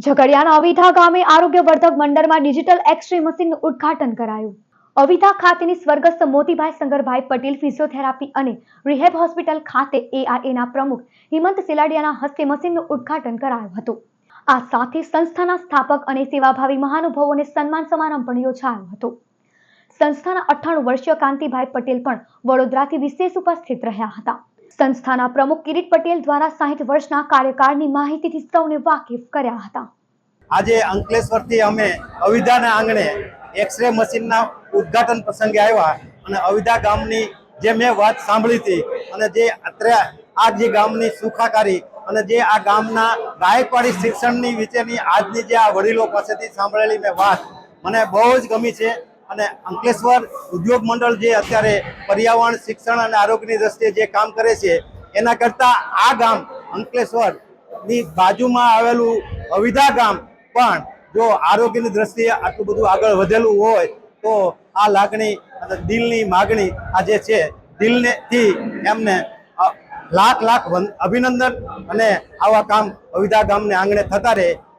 ઝઘડિયાના અવિધા ગામે આરોગ્યવર્ધક મંડળમાં digital X-ray મશીનનું ઉદ્ઘાટન કરાયું. અવિધા ખાતેની સ્વર્ગસ્થ મોતીભાઈ શંકરભાઈ પટેલ ફિઝિયોથેરાપી અને રિહેબ હોસ્પિટલ ખાતે ARAના પ્રમુખ હિમંત સિલાડિયાના હસ્તે મશીનનું ઉદ્ઘાટન કરાયું હતું. આ સાથે સંસ્થાના સ્થાપક અને સેવાભાવી મહાનુભાવોને સન્માન સમારંભ પણ યોજાયો હતો. સંસ્થાના 98 વર્ષીય કાંતિભાઈ પટેલ પણ વડોદરાથી વિશેષ ઉપસ્થિત રહ્યા હતા. સંસ્થાના પ્રમુખ કિરીટ પટેલ દ્વારા 60 વર્ષના કાર્યકાળની માહિતીથી સૌને વાકેફ કર્યા હતા. આજે અંકલેશ્વરથી અમે અવિધાના આંગણે એક્સ-રે મશીનના ઉદ્ઘાટન પ્રસંગે આવ્યા અને અવિધા ગામની જે મેં વાત સાંભળી હતી અને જે આ જે ગામની સુખાકારી અને જે આ ગામના ગાયકવાડી શિક્ષણની વિશેની આજની જે આ વડીલો પાસેથી સાંભળેલી મેં વાત મને બહુ જ ગમી છે. અને અંકલેશ્વર ઉદ્યોગ મંડળ જે અત્યારે પર્યાવરણ શિક્ષણ અને આરોગ્યની દ્રષ્ટિએ જે કામ કરે છે એના કરતાં આ ગામ અંકલેશ્વરની બાજુમાં આવેલું અવિધા ગામ પણ જો આરોગ્યની દ્રષ્ટિએ આટલું બધું આગળ વધેલું હોય તો આ લાગણી અને દિલની માગણી આ જે છે દિલથી એમને લાખ અભિનંદન અને આવા કામ અવિધા ગામને આંગણે થતા રહે